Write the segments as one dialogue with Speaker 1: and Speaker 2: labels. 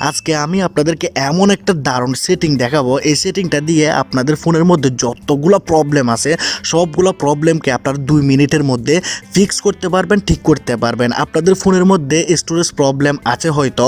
Speaker 1: আজকে আমি আপনাদেরকে এমন একটা দারুণ সেটিং দেখাবো। এই সেটিংটা দিয়ে আপনাদের ফোনের মধ্যে যতগুলো প্রবলেম আছে সবগুলো প্রবলেমকে আপনারা 2 মিনিটের মধ্যে ফিক্স করতে পারবেন, ঠিক করতে পারবেন। আপনাদের ফোনের মধ্যে স্টোরেজ প্রবলেম আছে, হয়তো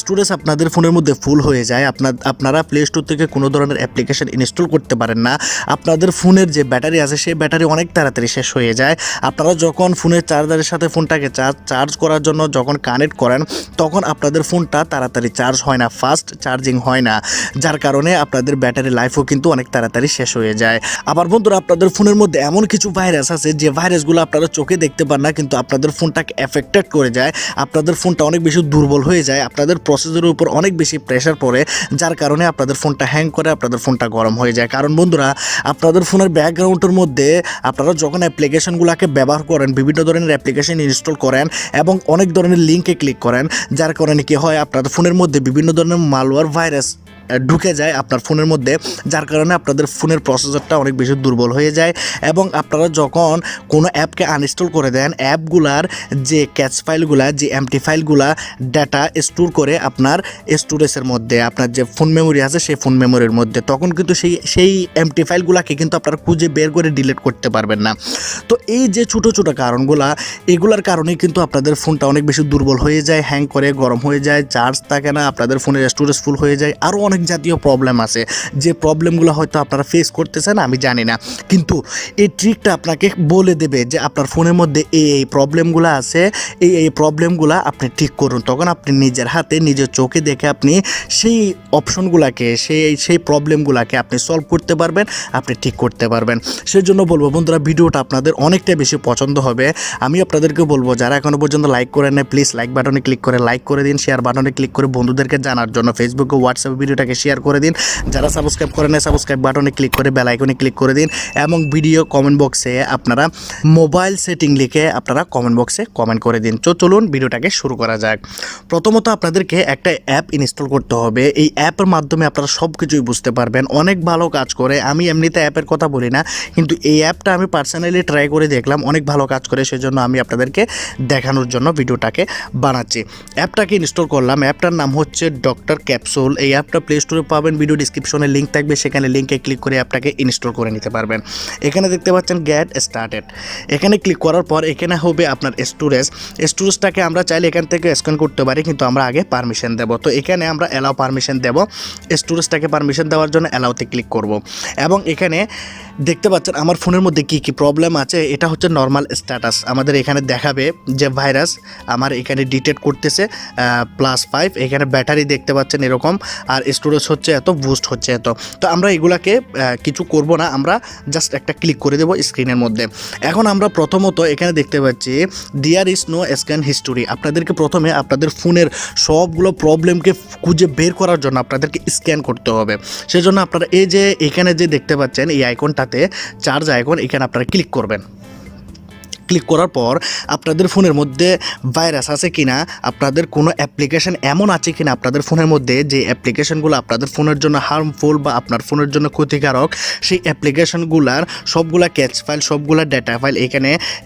Speaker 1: স্টোরেজ আপনাদের ফোনের মধ্যে ফুল হয়ে যায়, আপনারা প্লে স্টোর থেকে কোনো ধরনের অ্যাপ্লিকেশন ইনস্টল করতে পারেন না, আপনাদের ফোনের যে ব্যাটারি আছে সেই ব্যাটারি অনেক তাড়াতাড়ি শেষ হয়ে যায়। আপনারা যখন ফোনের চার্জারের সাথে ফোনটাকে চার্জ করার জন্য যখন কানেক্ট করেন তখন আপনাদের ফোনটা তাড়াতাড়ি চার্জ হয় না, ফাস্ট চার্জিং হয় না, যার কারণে আপনাদের ব্যাটারি লাইফও কিন্তু অনেক তাড়াতাড়ি শেষ হয়ে যায়। আবার বন্ধুরা, আপনাদের ফোনের মধ্যে এমন কিছু ভাইরাস আছে যে ভাইরাসগুলো আপনারা চোখে দেখতে পান না, কিন্তু আপনাদের ফোনটাকে এফেক্টেড করে যায়, আপনাদের ফোনটা অনেক বেশি দুর্বল হয়ে যায়, আপনাদের প্রসেসরের উপর অনেক বেশি প্রেশার পড়ে, যার কারণে আপনাদের ফোনটা হ্যাং করে, আপনাদের ফোনটা গরম হয়ে যায়। কারণ বন্ধুরা, আপনাদের ফোনের ব্যাকগ্রাউন্ডের মধ্যে আপনারা যখন অ্যাপ্লিকেশনগুলোকে ব্যবহার করেন, বিভিন্ন ধরনের অ্যাপ্লিকেশন ইনস্টল করেন এবং অনেক ধরনের লিঙ্কে ক্লিক করেন, যার কারণে কি হয়, আপনাদের ফোনের মধ্যে বিভিন্ন ধরনের মালওয়্যার ভাইরাস ঢুকে যায় আপনার ফোনের মধ্যে, যার কারণে আপনাদের ফোনের প্রসেসরটা অনেক বেশি দুর্বল হয়ে যায়। এবং আপনারা যখন কোনো অ্যাপকে আনইনস্টল করে দেন, অ্যাপগুলার যে ক্যাচ ফাইলগুলা, যে এমটি ফাইলগুলা ডাটা স্টোর করে আপনার স্টোরেজের মধ্যে, আপনার যে ফোন মেমোরি আছে সেই ফোন মেমোরির মধ্যে, তখন কিন্তু সেই এমটি ফাইলগুলাকে কিন্তু আপনারা খুঁজে বের করে ডিলিট করতে পারবেন না। তো এই যে ছোটো ছোটো কারণগুলা, এগুলার কারণেই কিন্তু আপনাদের ফোনটা অনেক বেশি দুর্বল হয়ে যায়, হ্যাং করে, গরম হয়ে যায়, চার্জ থাকে না, আপনাদের ফোনের স্টোরেজ ফুল হয়ে যায়, আরও অনেক জাতীয় প্রবলেম আছে। যে প্রবলেমগুলো হয়তো আপনারা ফেস করতেছেন আমি জানি না, কিন্তু এই ট্রিকটা আপনাকে বলে দেবে যে আপনার ফোনের মধ্যে এই প্রবলেমগুলো আছে, এই প্রবলেমগুলো আপনি ঠিক করুন। তখন আপনি নিজের হাতে, নিজের চোখে দেখে আপনি সেই অপশনগুলোকে, সেই প্রবলেমগুলোকে আপনি সলভ করতে পারবেন, আপনি ঠিক করতে পারবেন। সেই জন্য বলবো বন্ধুরা, ভিডিওটা আপনাদের অনেকটা বেশি পছন্দ হবে। আমি আপনাদেরকে বলবো, যারা এখনও পর্যন্ত লাইক করেন না, প্লিজ লাইক বাটনে ক্লিক করে লাইক করে দিন, শেয়ার বাটনে ক্লিক করে বন্ধুদেরকে জানার জন্য ফেসবুকে, হোয়াটসঅ্যাপে ভিডিওটাকে শেয়ার করে দিন। যারা সাবস্ক্রাইব করেন না, সাবস্ক্রাইব বাটনে ক্লিক করে বেল আইকনে ক্লিক করে দিন। এবং ভিডিও কমেন্ট বক্সে আপনারা মোবাইল সেটিং লিখে আপনারা কমেন্ট বক্সে কমেন্ট করে দিন। চলুন ভিডিওটাকে শুরু করা যাক। প্রথমত আপনাদেরকে একটা অ্যাপ ইনস্টল করতে হবে। এই অ্যাপের মাধ্যমে আপনারা সব কিছুই বুঝতে পারবেন, অনেক ভালো কাজ করে। আমি এমনিতে অ্যাপের কথা বলি না, কিন্তু এই অ্যাপটা আমি পার্সোনালি ট্রাই করে দেখলাম, অনেক ভালো কাজ করে, সেজন্য আমি আপনাদেরকে দেখানোর জন্য ভিডিওটাকে বানাচ্ছি। অ্যাপটাকে ইনস্টল করলাম, অ্যাপটার নাম হচ্ছে Dr.Capsule। এই অ্যাপটা প্লে স্টোরে পাবেন, ভিডিও ডিসক্রিপশনে লিঙ্ক থাকবে, সেখানে লিঙ্কে ক্লিক করে অ্যাপটাকে ইনস্টল করে নিতে পারবেন। এখানে দেখতে পাচ্ছেন গেট স্টার্টেড, এখানে ক্লিক করার পর এখানে হবে আপনার স্টোরেজটাকে আমরা চাইলে এখান থেকে স্ক্যান করতে পারি, কিন্তু আমরা আগে পারমিশন দেব। তো এখানে আমরা অ্যালাউ পারমিশন দেব, স্টোরেজটাকে পারমিশন দেওয়ার জন্য অ্যালাউতে ক্লিক করব। এবং এখানে দেখতে পাচ্ছেন আমার ফোনের মধ্যে কি কি প্রবলেম আছে। এটা হচ্ছে নর্মাল স্ট্যাটাস, আমাদের এখানে দেখাবে যে ভাইরাস আমার এখানে ডিটেক্ট করতেছে +5, এখানে ব্যাটারি দেখতে পাচ্ছেন এরকম, আর স্টোরেজ হচ্ছে এত, বুস্ট হচ্ছে এত। তো আমরা এগুলাকে কিছু করব না, আমরা জাস্ট একটা ক্লিক করে দেবো স্ক্রিনের মধ্যে। এখন আমরা প্রথমত এখানে দেখতে পাচ্ছি there is no scan history. আপনাদেরকে প্রথমে আপনাদের ফোনের সবগুলো প্রবলেমকে খুঁজে বের করার জন্য আপনাদেরকে স্ক্যান করতে হবে। সেজন্য আপনারা এই যে এখানে যে দেখতে পাচ্ছেন এই আইকনটাতে, চার্জ আইকন, এখানে আপনারা ক্লিক করবেন। ক্লিক করার পর আপনাদের ফোনের মধ্যে ভাইরাস আছে কিনা, আপনাদের কোনো অ্যাপ্লিকেশন এমন আছে কিনা আপনাদের ফোনের মধ্যে যে অ্যাপ্লিকেশনগুলো আপনাদের ফোনের জন্য হার্মফুল বা আপনার ফোনের জন্য ক্ষতিকারক, সেই অ্যাপ্লিকেশনগুলার সবগুলা ক্যাচ ফাইল, সবগুলা ডেটা ফাইল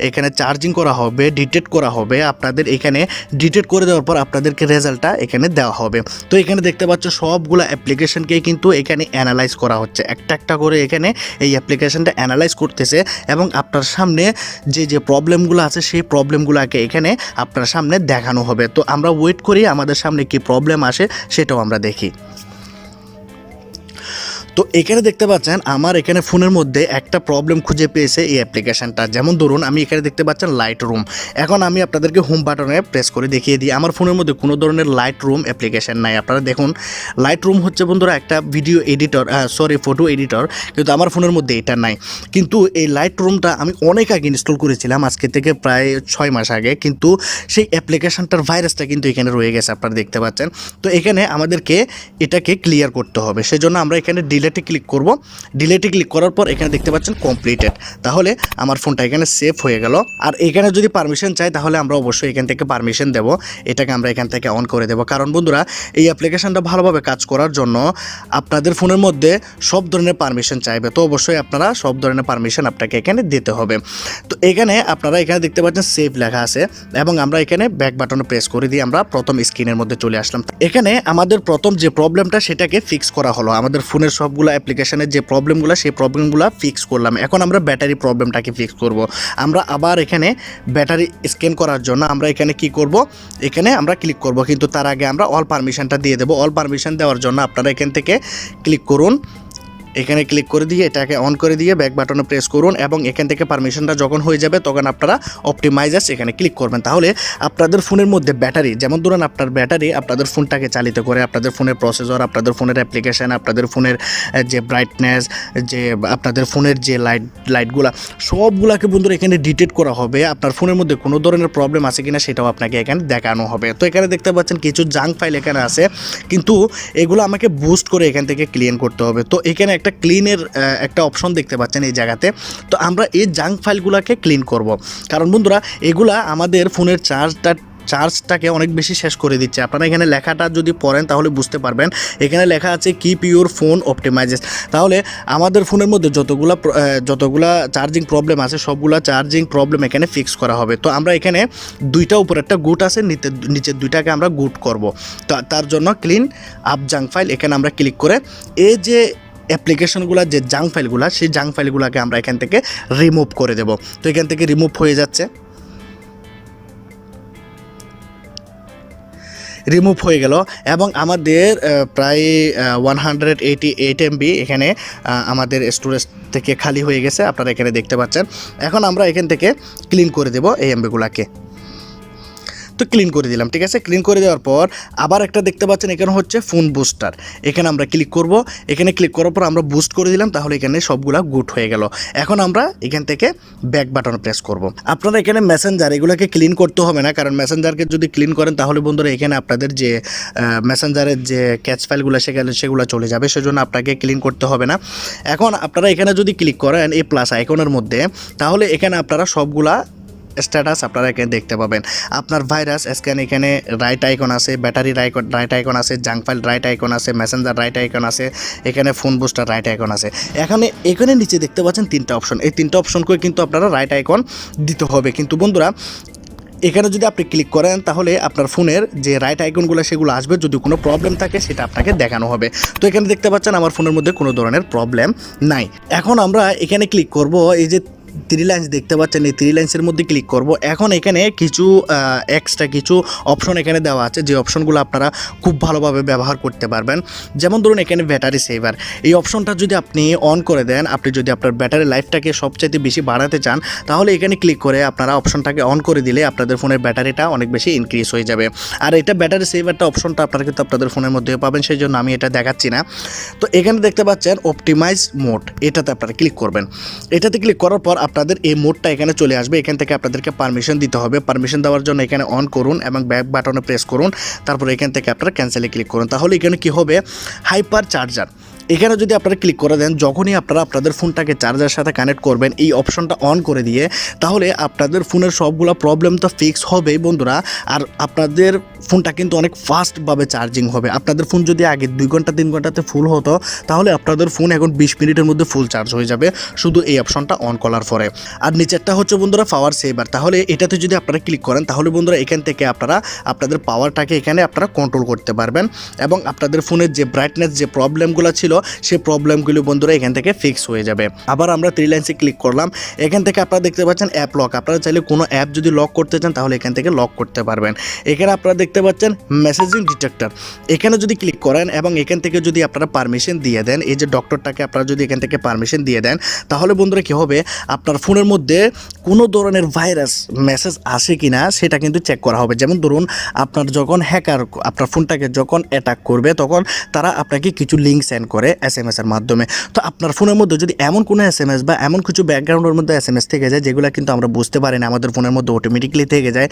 Speaker 1: এখানে চার্জিং করা হবে, ডিটেক্ট করা হবে। আপনাদের এখানে ডিটেক্ট করে দেওয়ার পর আপনাদেরকে রেজাল্টটা এখানে দেওয়া হবে। তো এখানে দেখতে পাচ্ছ সবগুলা অ্যাপ্লিকেশনকেই কিন্তু এখানে অ্যানালাইজ করা হচ্ছে, একটা একটা করে এখানে এই অ্যাপ্লিকেশনটা অ্যানালাইজ করতেছে এবং আপনার সামনে যে প্রবলেমগুলো আছে সেই প্রবলেমগুলোকে এখানে আপনার সামনে দেখানো হবে। তো আমরা ওয়েট করি আমাদের সামনে কি প্রবলেম আসে সেটাও আমরা দেখি। তো এখানে দেখতে পাচ্ছেন আমার এখানে ফোনের মধ্যে একটা প্রবলেম খুঁজে পেয়েছে এই অ্যাপ্লিকেশনটা। যেমন ধরুন আমি এখানে দেখতে পাচ্ছেন লাইট রুম। এখন আমি আপনাদেরকে হোম বাটনে প্রেস করে দেখিয়ে দিই, আমার ফোনের মধ্যে কোনো ধরনের লাইট রুম অ্যাপ্লিকেশন নাই। আপনারা দেখুন, লাইট রুম হচ্ছে বন্ধুরা একটা ভিডিও এডিটর, ফটো এডিটর, কিন্তু আমার ফোনের মধ্যে এটা নাই। কিন্তু এই লাইট রুমটা আমি অনেক আগে ইনস্টল করেছিলাম, আজকে থেকে প্রায় 6 মাস আগে, কিন্তু সেই অ্যাপ্লিকেশনটার ভাইরাসটা কিন্তু এখানে রয়ে গেছে, আপনারা দেখতে পাচ্ছেন। তো এখানে আমাদেরকে এটাকে ক্লিয়ার করতে হবে, সেজন্য আমরা এখানে ডিলেটে ক্লিক করব। ডিলেটে ক্লিক করার পর এখানে দেখতে পাচ্ছেন কমপ্লিটেড। তাহলে আমার ফোনটা এখানে সেভ হয়ে গেল। আর এখানে যদি পারমিশন চাই তাহলে আমরা অবশ্যই এখান থেকে পারমিশন দেব। এটাকে আমরা এখান থেকে অন করে দেব, কারণ বন্ধুরা এই অ্যাপ্লিকেশনটা ভালোভাবে কাজ করার জন্য আপনাদের ফোনের মধ্যে সব ধরনের পারমিশন চাইবে। তো অবশ্যই আপনারা সব ধরনের পারমিশন আপনাকে এখানে দিতে হবে। তো এখানে আপনারা এখানে দেখতে পাচ্ছেন সেভ লেখা আছে এবং আমরা এখানে ব্যাক বাটনে প্রেস করে দিয়ে আমরা প্রথম স্ক্রিনের মধ্যে চলে আসলাম। এখানে আমাদের প্রথম যে প্রবলেমটা সেটাকে ফিক্স করা হলো। আমাদের ফোনের সবগুলো অ্যাপ্লিকেশনের যে প্রবলেমগুলো সেই প্রবলেমগুলো ফিক্স করলাম। এখন আমরা ব্যাটারি প্রবলেমটাকে ফিক্স করব। আমরা আবার এখানে ব্যাটারি স্ক্যান করার জন্য আমরা এখানে কি করব, এখানে আমরা ক্লিক করব, কিন্তু তার আগে আমরা অল পারমিশনটা দিয়ে দেবো। অল পারমিশন দেওয়ার জন্য আপনারা এখান থেকে ক্লিক করুন। এখানে ক্লিক করে দিয়ে এটাকে অন করে দিয়ে ব্যাক বাটনে প্রেস করুন এবং এখান থেকে পারমিশনটা যখন হয়ে যাবে তখন আপনারা অপটিমাইজার্স এখানে ক্লিক করবেন। তাহলে আপনাদের ফোনের মধ্যে ব্যাটারি, যেমন ধরুন আপনার ব্যাটারি আপনাদের ফোনটাকে চালিত করে, আপনাদের ফোনের প্রসেসর, আপনাদের ফোনের অ্যাপ্লিকেশান, আপনাদের ফোনের যে ব্রাইটনেস, যে আপনাদের ফোনের যে লাইটগুলা সবগুলাকে বন্ধুরা এখানে ডিটেক্ট করা হবে। আপনার ফোনের মধ্যে কোনো ধরনের প্রবলেম আছে কিনা সেটাও আপনাকে এখানে দেখানো হবে। তো এখানে দেখতে পাচ্ছেন কিছু জাঙ্ক ফাইল এখানে আছে, কিন্তু এগুলো আমাকে বুস্ট করে এখান থেকে ক্লিন করতে হবে। তো এখানে একটা ক্লিনের একটা অপশন দেখতে পাচ্ছেন এই জায়গাতে। তো আমরা এই জাঙ্ক ফাইলগুলোকে ক্লিন করব, কারণ বন্ধুরা এগুলা আমাদের ফোনের চার্জটাকে অনেক বেশি শেষ করে দিচ্ছে। আপনারা এখানে লেখাটা যদি পড়েন তাহলে বুঝতে পারবেন। এখানে লেখা আছে কিপ ইউর ফোন অপটিমাইজেস। তাহলে আমাদের ফোনের মধ্যে যতগুলা চার্জিং প্রবলেম আছে সবগুলা চার্জিং প্রবলেম এখানে ফিক্স করা হবে। তো আমরা এখানে দুইটা উপর একটা গুট আছে, নিচের দুইটাকে আমরা গুট করব। তো তার জন্য ক্লিন আপ জাঙ্ক ফাইল এখানে আমরা ক্লিক করে এই যে অ্যাপ্লিকেশনগুলো যে জাঙ্ক ফাইলগুলো সেই জাঙ্ক ফাইলগুলোকে আমরা এখান থেকে রিমুভ করে দেব। তো এখান থেকে রিমুভ হয়ে যাচ্ছে, রিমুভ হয়ে গেল এবং আমাদের প্রায় 188 MB এখানে আমাদের স্টোরেজ থেকে খালি হয়ে গেছে, আপনারা এখানে দেখতে পাচ্ছেন। এখন আমরা এখান থেকে ক্লিন করে দেব এই এমবিগুলোকে। তো ক্লিন করে দিলাম, ঠিক আছে। ক্লিন করে দেওয়ার পর আবার একটা দেখতে পাচ্ছেন এখানে হচ্ছে ফোন বুস্টার, এখানে আমরা ক্লিক করব। এখানে ক্লিক করার পর আমরা বুস্ট করে দিলাম, তাহলে এখানে সবগুলা গুড হয়ে গেল। এখন আমরা এখান থেকে ব্যাক বাটন প্রেস করব। আপনারা এখানে মেসেঞ্জার এগুলোকে ক্লিন করতে হবে না, কারণ মেসেঞ্জারকে যদি ক্লিন করেন তাহলে বন্ধুরা এখানে আপনাদের যে মেসেঞ্জারের যে ক্যাচ ফাইলগুলো সেগুলো চলে যাবে, সেজন্য আপনাকে ক্লিন করতে হবে না। এখন আপনারা এখানে যদি ক্লিক করেন এই প্লাস আইকনের মধ্যে, তাহলে এখানে আপনারা সবগুলা স্ট্যাটাস আপনারা এখানে দেখতে পাবেন। আপনার ভাইরাস স্ক্যান এখানে রাইট আইকন আছে, ব্যাটারি রাইট আইকন আছে, জাঙ্ক ফাইল রাইট আইকন আছে, মেসেঞ্জার রাইট আইকন আছে, এখানে ফোন বুস্টার রাইট আইকন আছে। এখানে নিচে দেখতে পাচ্ছেন তিনটা অপশন, এই তিনটা অপশনকে কিন্তু আপনারা রাইট আইকন দিতে হবে। কিন্তু বন্ধুরা এখানে যদি আপনি ক্লিক করেন তাহলে আপনার ফোনের যে রাইট আইকনগুলো সেগুলো আসবে, যদি কোনো প্রবলেম থাকে সেটা আপনাকে দেখানো হবে। তো এখানে দেখতে পাচ্ছেন আমার ফোনের মধ্যে কোনো ধরনের প্রবলেম নাই। এখন আমরা এখানে ক্লিক করব, এই যে 3 লাইন্স দেখতে পাচ্ছেন এই 3 লাইন্সের মধ্যে ক্লিক করব। এখন এখানে কিছু এক্সট্রা কিছু অপশন এখানে দেওয়া আছে, যে অপশনগুলো আপনারা খুব ভালোভাবে ব্যবহার করতে পারবেন। যেমন ধরুন এখানে ব্যাটারি সেভার, এই অপশনটা যদি আপনি অন করে দেন, আপনি যদি আপনার ব্যাটারি লাইফটাকে সবচাইতে বেশি বাড়াতে চান তাহলে এখানে ক্লিক করে আপনারা অপশনটাকে অন করে দিলে আপনাদের ফোনের ব্যাটারিটা অনেক বেশি ইনক্রিজ হয়ে যাবে। আর এটা ব্যাটারি সেভারটা অপশনটা আপনারা কিন্তু আপনাদের ফোনের মধ্যে পাবেন, সেই জন্য আমি এটা দেখাচ্ছি না। তো এখানে দেখতে পাচ্ছেন অপটিমাইজ মোড, এটাতে আপনারা ক্লিক করবেন। এটাতে ক্লিক করার পর আপনাদের এই মোডটা এখানে চলে আসবে। এখান থেকে আপনাদেরকে পারমিশন দিতে হবে। পারমিশন দেওয়ার জন্য এখানে অন করুন এবং ব্যাক বাটনে প্রেস করুন, তারপর এখান থেকে আপনারা ক্যান্সেলে ক্লিক করুন। তাহলে এখানে কি হবে, হাইপার চার্জার, এখানে যদি আপনারা ক্লিক করে দেন, যখনই আপনারা আপনাদের ফোনটাকে চার্জারের সাথে কানেক্ট করবেন এই অপশনটা অন করে দিয়ে, তাহলে আপনাদের ফোনের সবগুলো প্রবলেম তো ফিক্স হবেই বন্ধুরা। আর আপনাদের ফোনটা কিন্তু অনেক ফাস্টভাবে চার্জিং হবে। আপনাদের ফোন যদি আগে 2 ঘন্টা 3 ঘন্টাতে ফুল হতো, তাহলে আপনাদের ফোন এখন 20 মিনিটের মধ্যে ফুল চার্জ হয়ে যাবে শুধু এই অপশনটা অন করার পরে। আর নিচেরটা হচ্ছে বন্ধুরা পাওয়ার সেভার, তাহলে এটাতে যদি আপনারা ক্লিক করেন তাহলে বন্ধুরা এখান থেকে আপনারা আপনাদের পাওয়ারটাকে এখানে আপনারা কন্ট্রোল করতে পারবেন এবং আপনাদের ফোনের যে ব্রাইটনেস যে প্রবলেমগুলো ছিল সেই প্রবলেমগুলো বন্ধুরা এখান থেকে ফিক্স হয়ে যাবে। আবার আমরা 3 লাইন্সে ক্লিক করলাম। এখান থেকে আপনারা দেখতে পাচ্ছেন অ্যাপ লক, আপনারা চাইলে কোনো অ্যাপ যদি লক করতে চান তাহলে এখান থেকে লক করতে পারবেন। এখানে আপনারা দেখতে পাচ্ছেন মেসেজিং ডিটেক্টর, এখানে যদি ক্লিক করেন এবং এখান থেকে যদি আপনারা পারমিশন দিয়ে দেন, এই যে ডক্টরটাকে আপনারা যদি এখান থেকে পারমিশন দিয়ে দেন, তাহলে বন্ধুরা কী হবে, আপনার ফোনের মধ্যে কোনো ধরনের ভাইরাস মেসেজ আসে কি না সেটা কিন্তু চেক করা হবে। যেমন ধরুন আপনার যখন হ্যাকার আপনার ফোনটাকে যখন অ্যাটাক করবে তখন তারা আপনাকে কিছু লিঙ্ক সেন্ড করে SMS এর মাধ্যমে। তো আপনার ফোনের মধ্যে যদি এমন কোনো SMS বা এমন কিছু ব্যাকগ্রাউন্ডের মধ্যে SMS থেকে যায় যেগুলো কিন্তু আমরা বুঝতে পারি না, আমাদের ফোনের মধ্যে অটোমেটিকলি থেকে যায়,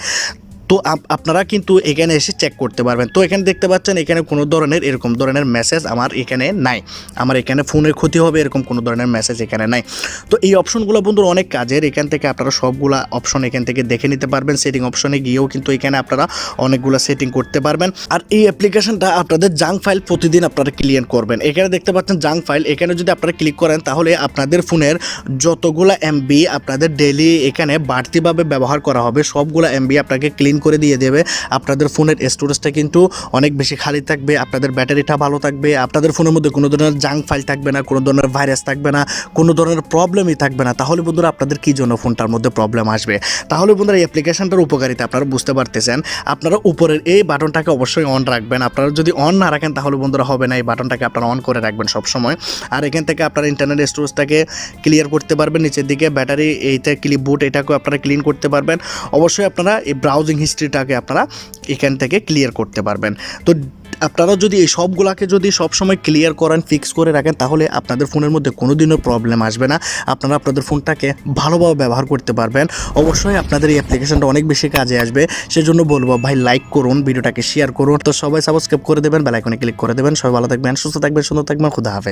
Speaker 1: তো আপনারা কিন্তু এখানে এসে চেক করতে পারবেন। তো এখানে দেখতে পাচ্ছেন এখানে কোনো ধরনের এরকম ধরনের মেসেজ আমার এখানে নাই, আমার এখানে ফোনের ক্ষতি হবে এরকম কোনো ধরনের মেসেজ এখানে নাই। তো এই অপশনগুলো বন্ধুরা অনেক কাজের, এখান থেকে আপনারা সবগুলা অপশন এখান থেকে দেখে নিতে পারবেন। সেটিং অপশনে গিয়েও কিন্তু এখানে আপনারা অনেকগুলো সেটিং করতে পারবেন। আর এই অ্যাপ্লিকেশনটা আপনাদের জাঙ্ক ফাইল প্রতিদিন আপনারা ক্লিয়ার করবেন। এখানে দেখতে পাচ্ছেন জাঙ্ক ফাইল, এখানে যদি আপনারা ক্লিক করেন তাহলে আপনাদের ফোনের যতগুলো এমবি আপনাদের ডেইলি এখানে বাড়তিভাবে ব্যবহার করা হবে সবগুলো এমবি আপনাকে ক্লিন করে দিয়ে দেবে। আপনাদের ফোনের স্টোরেজটা কিন্তু অনেক বেশি খালি থাকবে, আপনাদের ব্যাটারিটা ভালো থাকবে, আপনাদের ফোনের মধ্যে কোনো ধরনের জাঙ্ক ফাইল থাকবে না, কোনো ধরনের ভাইরাস থাকবে না, কোনো ধরনের প্রবলেমই থাকবে না। তাহলে বন্ধুরা আপনাদের কী জন্য ফোনটার মধ্যে প্রবলেম আসবে? তাহলে বন্ধুরা এই অ্যাপ্লিকেশনটার উপকারিতা আপনারা বুঝতে পারতেছেন। আপনারা উপরের এই বাটনটাকে অবশ্যই অন রাখবেন। আপনারা যদি অন না রাখেন তাহলে বন্ধুরা হবে না, এই বাটনটাকে আপনারা অন করে রাখবেন সবসময়। আর এখান থেকে আপনারা ইন্টারনেট স্টোরেজটাকে ক্লিয়ার করতে পারবেন। নিচের দিকে ব্যাটারি এইটা ক্লিপবোর্ড এটাকেও আপনারা ক্লিন করতে পারবেন। অবশ্যই আপনারা এই ব্রাউজিং হিস্ট্রিটাকে আপনারা এখান থেকে ক্লিয়ার করতে পারবেন। তো আপনারা যদি এই সবগুলাকে যদি সবসময় ক্লিয়ার করেন, ফিক্স করে রাখেন, তাহলে আপনাদের ফোনের মধ্যে কোনো দিনও প্রবলেম আসবে না। আপনারা আপনাদের ফোনটাকে ভালোভাবে ব্যবহার করতে পারবেন। অবশ্যই আপনাদের এই অ্যাপ্লিকেশনটা অনেক বেশি কাজে আসবে। সেজন্য বলবো ভাই লাইক করুন, ভিডিওটাকে শেয়ার করুন। তো সবাই সাবস্ক্রাইব করে দেবেন, বেল আইকনে ক্লিক করে দেবেন। সবাই ভালো থাকবেন, সুস্থ থাকবেন, সুন্দর থাকবেন। খুদা হাফেজ।